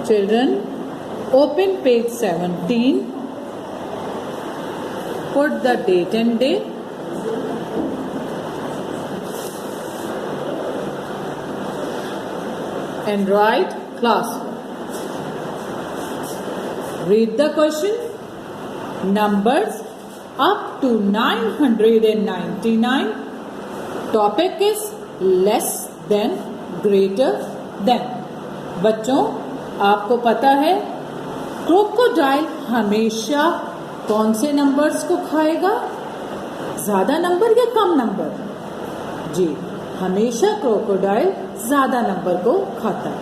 Children, open page 17. Put the date and day. And write class. Read the question. Numbers up to 999. Topic is less than, greater than. बच्चों, आपको पता है crocodile हमेशा कौन से numbers को खाएगा? ज्यादा नंबर या कम नंबर? जी, हमेशा क्रोकोडाइल ज्यादा नंबर को खाता है।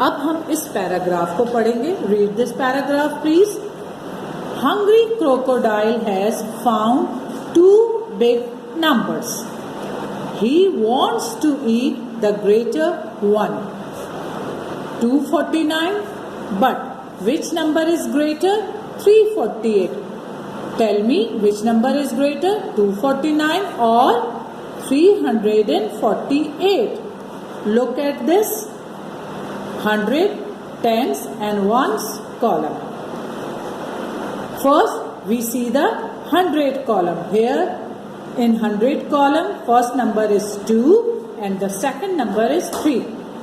अब हम इस पैराग्राफ को पढ़ेंगे। Read this paragraph please. Hungry crocodile has found 2 big numbers. He wants to eat the greater one. 249. But which number is greater? 348. Tell me which number is greater, 249 or 348? Look at this 100, tens and ones column. First we see the 100 column. Here in 100 column, first number is 2 and the second number is 3.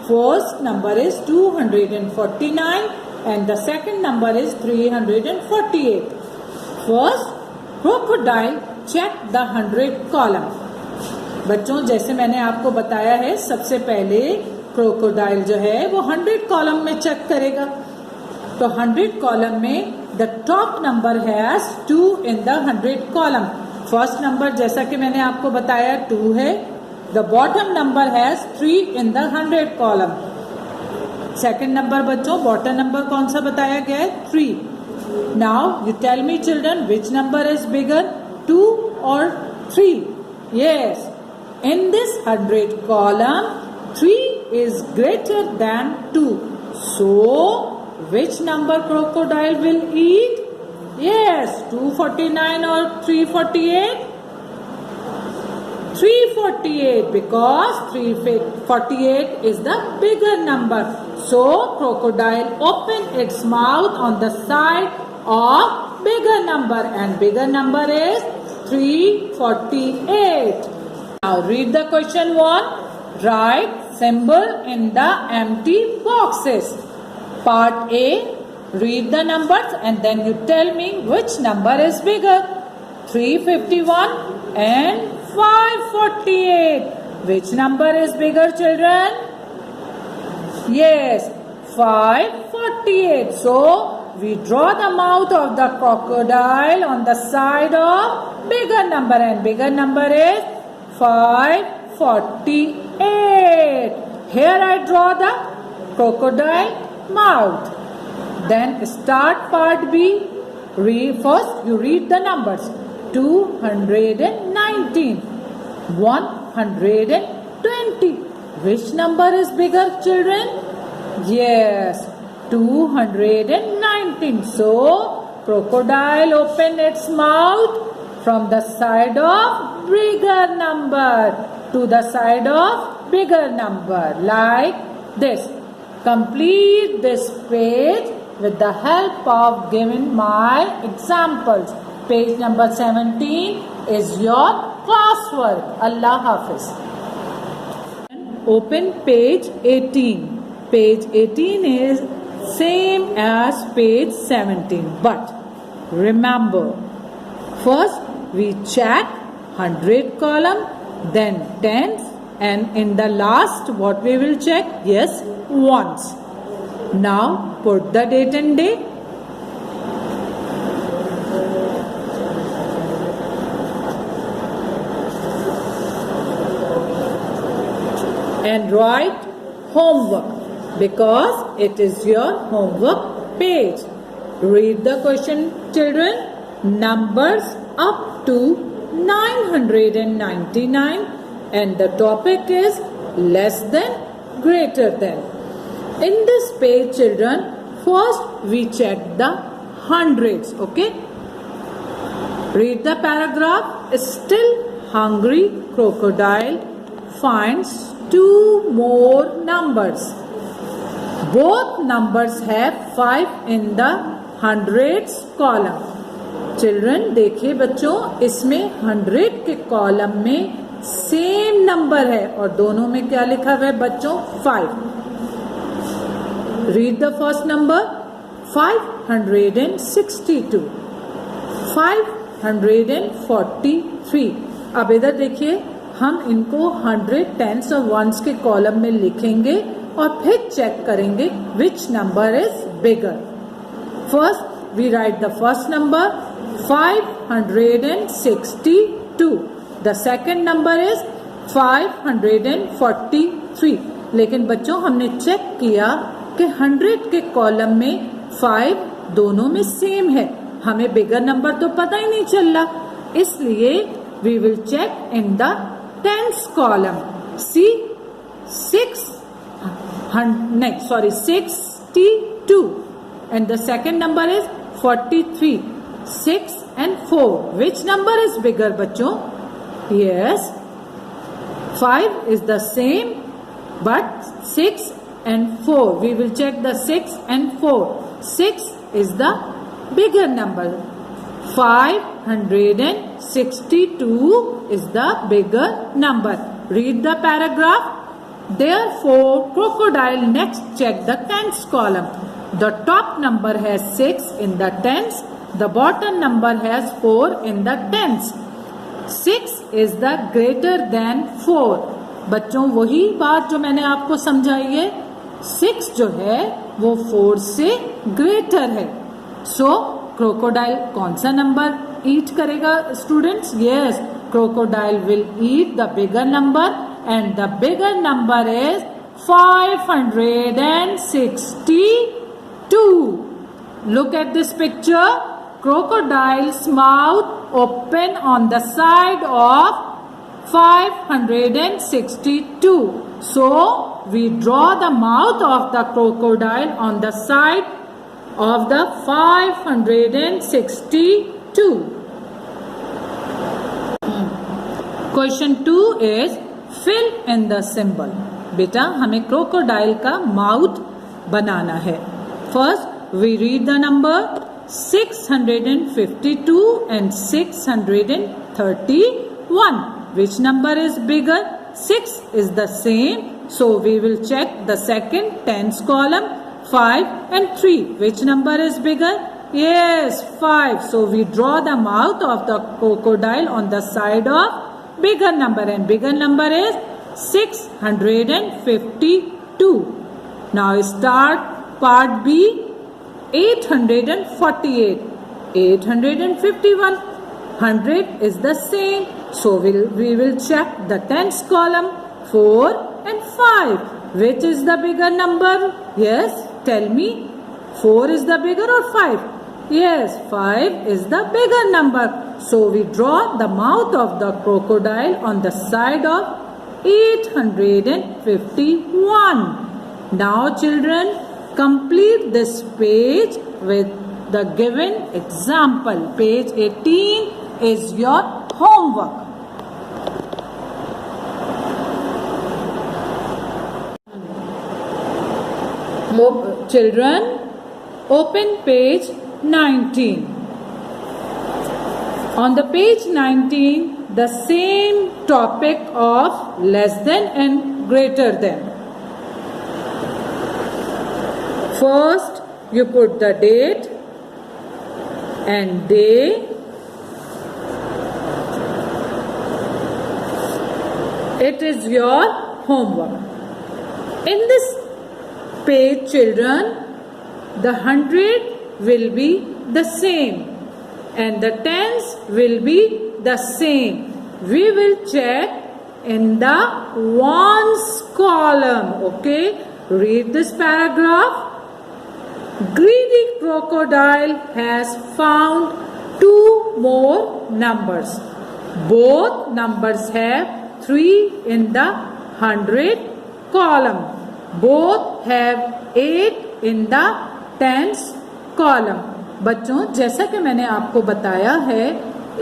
First number is 249 and the second number is 348. First, crocodile check the 100 column. बच्चों, जैसे मैंने आपको बताया है, सबसे पहले crocodile जो है वो 100 कॉलम में चेक करेगा। तो 100 कॉलम में the top number has 2 in the 100 column. First number जैसा कि मैंने आपको बताया 2 है। The bottom number has 3 in the 100 column. Second number बच्चों, बॉटम नंबर कौन सा बताया गया है? 3। Now you tell me children, which number is bigger, 2 और 3? Yes, in this 100 column 3 is greater than 2. So which number crocodile will eat? Yes, 249 or 348? 348, because 348 is the bigger number. So crocodile open its mouth on the side of bigger number and bigger number is 348. Now read the question 1. Write symbol in the empty boxes. Part A. Read the numbers and then you tell me which number is bigger. 351 and 548. Which number is bigger, children? Yes, 548. So we draw the mouth of the crocodile on the side of bigger number and bigger number is 548. Here I draw the crocodile mouth. Then start part B. First you read the numbers. 219, 120. Which number is bigger, children? Yes, 219. So crocodile open its mouth from the side of bigger number to the side of bigger number, like this. Complete this page with the help of giving my examples. Page number 17 is your classwork. Allah Hafiz. Open page 18. Page 18 is same as page 17, but remember, first we check 100 column, then tens, and in the last what we will check? Yes, ones. Now put the date and day. And write homework because it is your homework page. Read the question, children. Numbers up to 999 and the topic is less than, greater than. In this page, children, first we check the hundreds, okay? Read the paragraph. Still hungry crocodile finds 2 more numbers. Both numbers have 5 in the hundreds column. Children देखिए बच्चों, इसमें 100 के column में same number है और दोनों में क्या लिखा हुआ है बच्चों? 5. Read the first number. 562, 543. अब इधर देखिए, हम इनको 100 टेंस और वंस के कॉलम में लिखेंगे और फिर चेक करेंगे which number is bigger. First we write the first number 562. The second number is 543. लेकिन बच्चों हमने चेक किया कि 100 के कॉलम में 5 दोनों में सेम है, हमें बिगर नंबर तो पता ही नहीं चल रहा, इसलिए we will check in the tens column. See 62 and the second number is 43. 6 and 4. Which number is bigger बच्चों? Yes, 5 is the same, but 6 and 4. We will check the 6 and 4. 6 is the bigger number. 562 is the bigger number. Read the paragraph. Therefore, crocodile next check the tens column. The top number has 6 in the tens. The bottom number has 4 in the tens. 6 is the greater than 4. बच्चों वही बात जो मैंने आपको समझाई है, 6 जो है वो 4 से ग्रेटर है. सो क्रोकोडाइल कौन सा नंबर ईट करेगा students? Yes, crocodile will eat the bigger number and the bigger number is 562. Look at this picture. Crocodile's mouth open on the side of 562. So we draw the mouth of the crocodile on the side of the 562. Question 2 is fill in the symbol. बेटा हमें crocodile का mouth बनाना है. First we read the number 652 and 631. Which number is bigger? 6 is the same, so we will check the second tens column. 5 and 3. Which number is bigger? Yes, 5. So we draw the mouth of the crocodile on the side of bigger number, and bigger number is 652. Now start part B. 848, 851. 100 is the same, so we will check the tens column. 4 and 5. Which is the bigger number? Yes, tell me. 4 is the bigger or 5? Yes, 5 is the bigger number. So we draw the mouth of the crocodile on the side of 851. Now children, complete this page with the given example. Page 18 is your homework. Children, open page 19. On the page 19, the same topic of less than and greater than. First, you put the date and day. It is your homework. In this page, children, the 100 will be the same and the tens will be the same. We will check in the ones column. Okay, read this paragraph. Greedy crocodile has found 2 more numbers. Both numbers have 3 in the 100 column. Both have 8 in the tens column. बच्चों जैसा कि मैंने आपको बताया है,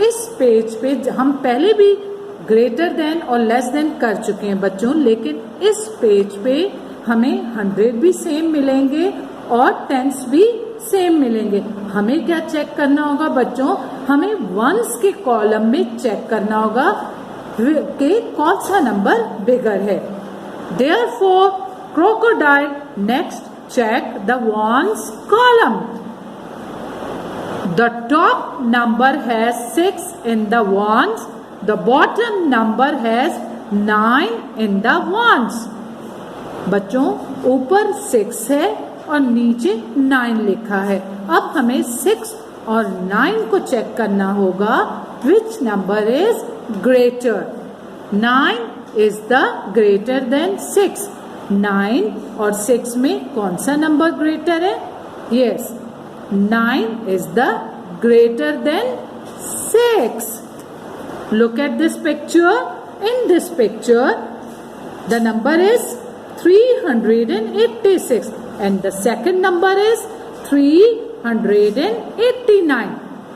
इस page पे हम पहले भी ग्रेटर देन और लेस देन कर चुके हैं बच्चों, लेकिन इस पेज पे हमें 100 भी सेम मिलेंगे और टेंस भी सेम मिलेंगे। हमें क्या चेक करना होगा बच्चों, हमें वंस के कॉलम में चेक करना होगा कि कौन सा नंबर बिगर है। Therefore, crocodile next check the ones column. The top number has 6 in the ones. The bottom number has 9 in the ones. बच्चों ऊपर 6 है और नीचे 9 लिखा है। अब हमें 6 और 9 को चेक करना होगा। Which number is greater? 9 is the greater than 6. 9 और 6 में कौन सा नंबर ग्रेटर है? Yes, 9 is the greater than 6. Look at this picture. In this picture, the number is 386 and the second number is 389.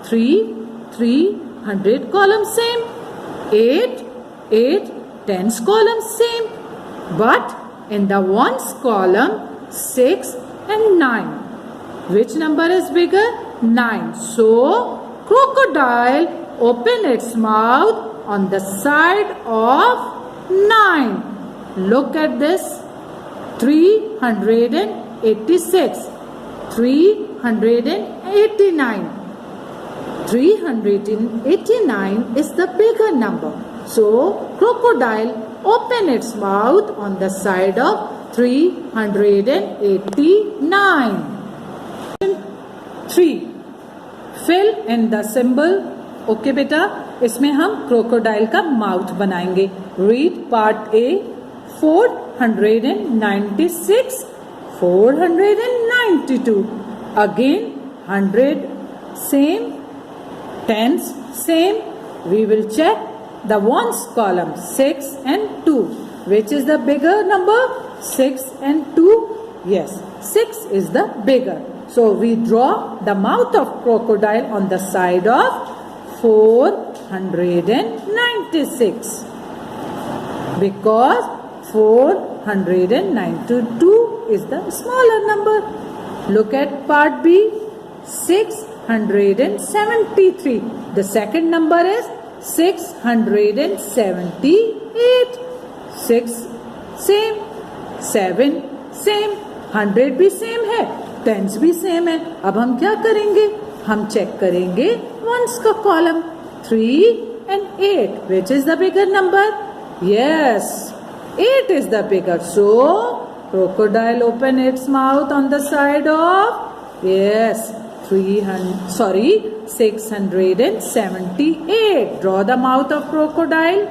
300 column same. 8 tens column same. But in the ones column 6 and 9. Which number is bigger? 9. So crocodile open its mouth on the side of 9. Look at this. 386, 389. 389 is the bigger number. So crocodile open its mouth on the side of 389. 3. Fill in the symbol. Okay बेटा, इसमें हम crocodile का mouth बनाएंगे। Read part A. 496, 492. Again 100 same, tens same. We will check the ones column 6 and 2. Which is the bigger number? 6 and 2. Yes, 6 is the bigger. So we draw the mouth of crocodile on the side of 496 because 492 is the smaller number. Look at part B. 673. The second number is 678. 6 same, 7 same, 100 भी same है, tense भी same है। अब हम क्या करेंगे? हम check करेंगे वंस का column 3 and 8. Which is the bigger number? Yes, 8 is the bigger. So crocodile open its mouth on the side of 678. Draw the mouth of crocodile.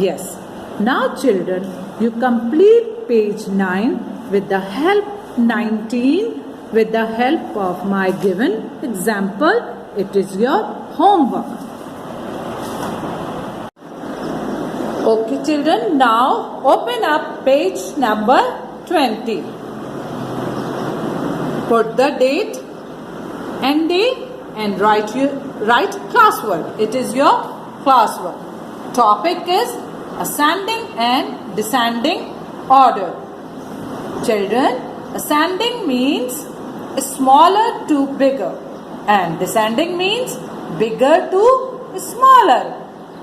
Yes. Now children, you complete page 9 with the help 19 with the help of my given example. It is your homework. Okay children, now open up page number 20. Put the date and day and write classwork. It is your classwork. Topic is ascending and descending order. Children, ascending means smaller to bigger and descending means bigger to smaller.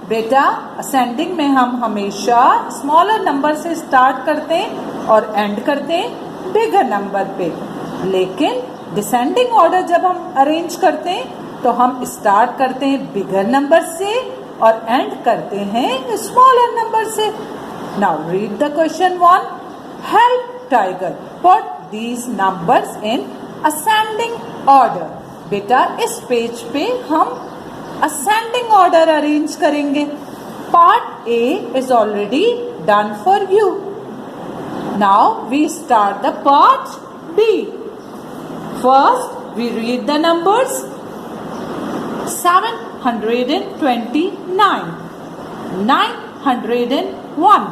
बेटा ascending में हम हमेशा smaller number से start करते हैं और end करते हैं बिगर नंबर पे, लेकिन डिसेंडिंग ऑर्डर जब हम अरेंज करते हैं तो हम स्टार्ट करते हैं बिगर नंबर से और एंड करते हैं स्मॉलर नंबर से। Now read the question 1. Help tiger put these numbers in ascending order. बेटा इस पेज पे हम असेंडिंग ऑर्डर अरेंज करेंगे। Part A is already done for you. Now we start the part B. First we read the numbers 729, 901,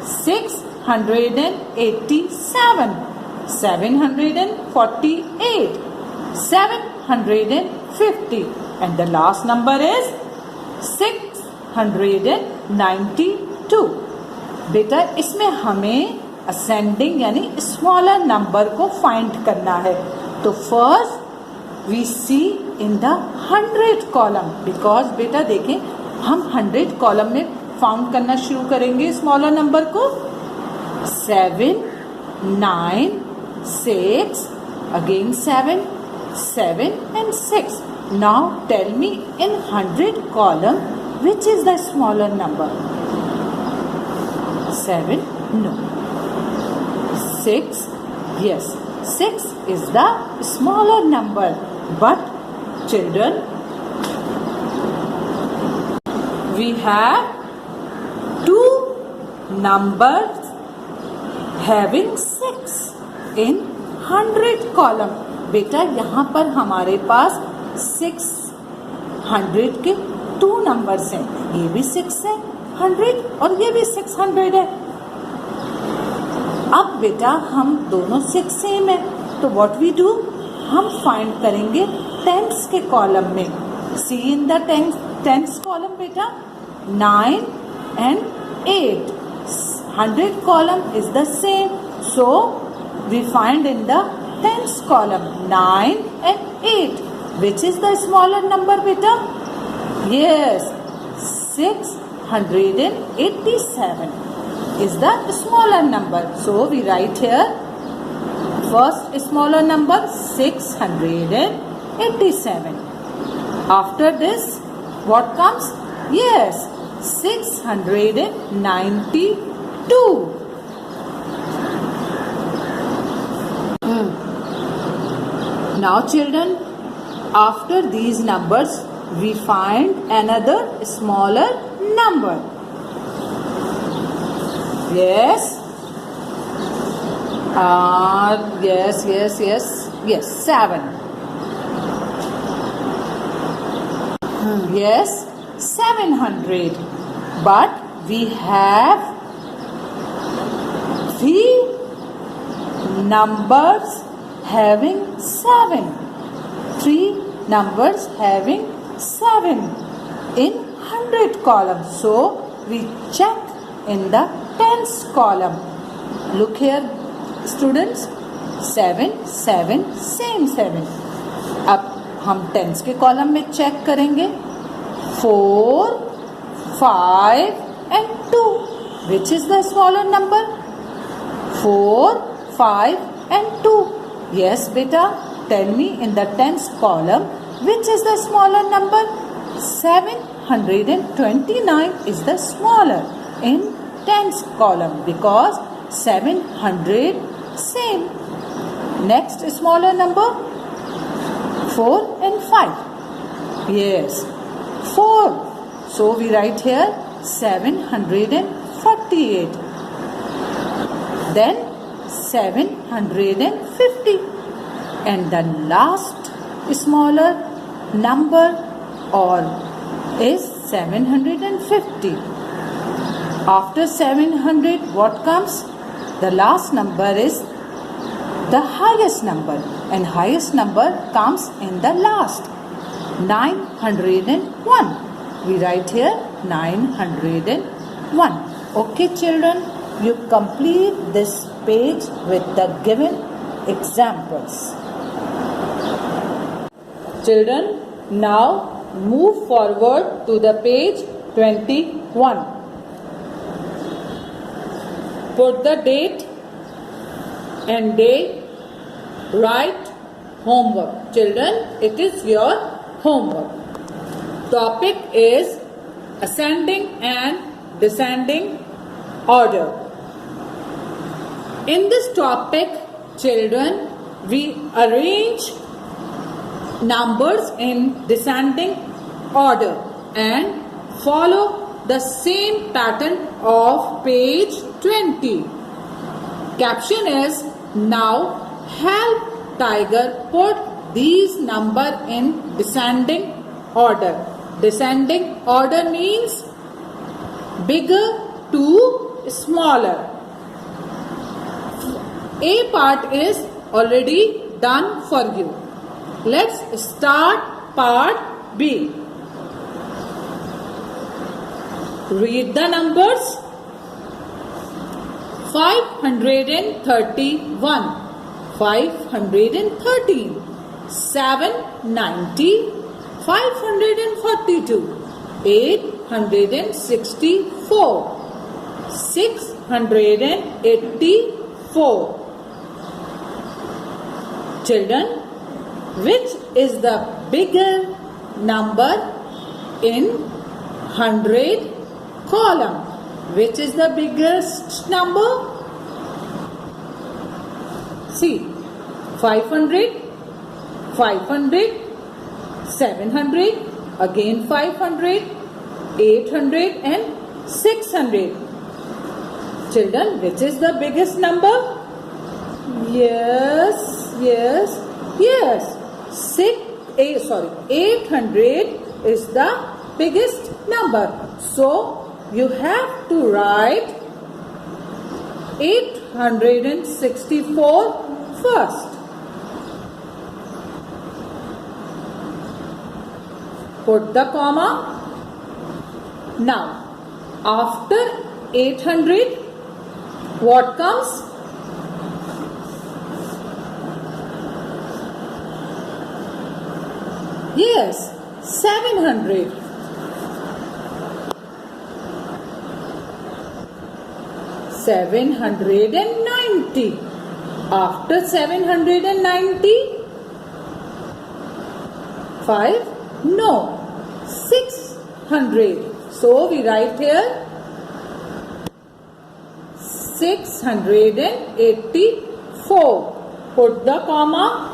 687, 748, 750 and the last number is 692. बेटा इसमें हमें ascending यानी smaller number को फाइंड करना है। तो first we see in the 100 column, because बेटा देखें हम 100 कॉलम में फाउंड करना शुरू करेंगे स्मॉलर नंबर को। 7, 9, 6, again 7, 7 and 6. Now tell me in 100 column which is the smaller number? 7? No. 6? Yes. 6 is the smaller number. But children, we have two numbers having 6 in 100 column. बेटा यहाँ पर हमारे पास 600 के 2 नंबर्स हैं, ये भी 6 है 100 और ये भी 600 है। अब बेटा हम दोनों 6 सेम है, तो व्हाट वी डू, हम फाइंड करेंगे टेंस के कॉलम में। सी इन द टेंस कॉलम बेटा 9 and 8. 100 column is the same, so we find in the tens column 9 and 8. Which is the smaller number beta? Yes, 687 is the smaller number. So we write here first smaller number 687. After this what comes? Yes, 692. Now children, after these numbers we find another smaller number. Yes. Yes, 7. Yes, 700. But we have 3 numbers having 7. 3 numbers having 7 in 100 column. So we check in the tens column. Look here students, 7, 7, same 7. अब हम tens के column में check करेंगे 4, 5 and 2. Which is the smaller number? 4, 5 and 2. Yes beta, tell me in the tens column which is the smaller number? 729 is the smaller in tens column because 700 same. Next smaller number 4 and 5. Yes, 4. So we write here 748. Then 750. And the last smaller number or is 750. After 700 what comes? The last number is the highest number, and highest number comes in the last. 901. We write here 901. Okay children, you complete this page with the given examples. Children, now move forward to the page 21. Put the date and day, write homework. Children, it is your homework. Topic is ascending and descending order. In this topic, children, we arrange numbers in descending order and follow the same pattern of page 20. Caption is, now help Tiger put these number in descending order. Descending order means bigger to smaller. A part is already done for you. Let's start part B. Read the numbers. 531, 513, 790, 542, 864, 684. Children, which is the bigger number in 100 column? Which is the biggest number? See, 500, 500, 700, again 500, 800 and 600. Children, which is the biggest number? Yes. 800 is the biggest number. So, you have to write 864 first. Put the comma. Now, after 800, what comes? Yes, 700. 790. After 790, 5? No, 600. So we write here 684. Put the comma.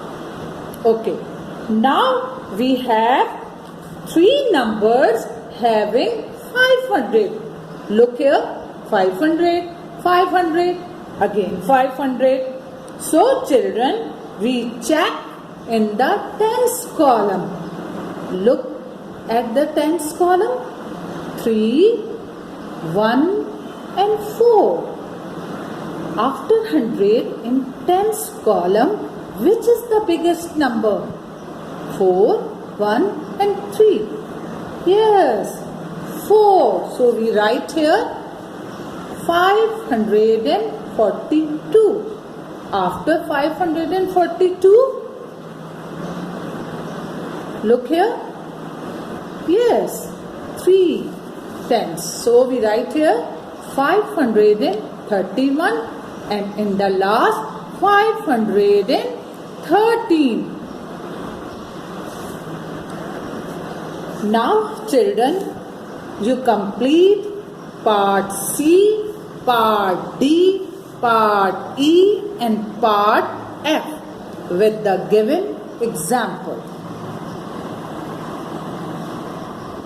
Okay. Now we have 3 numbers having 500. Look here, 500, 500, again 500. So children, we check in the tens column. Look at the tens column. 3, 1 and 4. After 100 in tens column, which is the biggest number? 4, 1 and 3. Yes, 4. So we write here 542. After 542, look here. Yes, 3 tens. So we write here 531 and in the last 513. Now children, you complete part C, part D, part E and part F with the given example.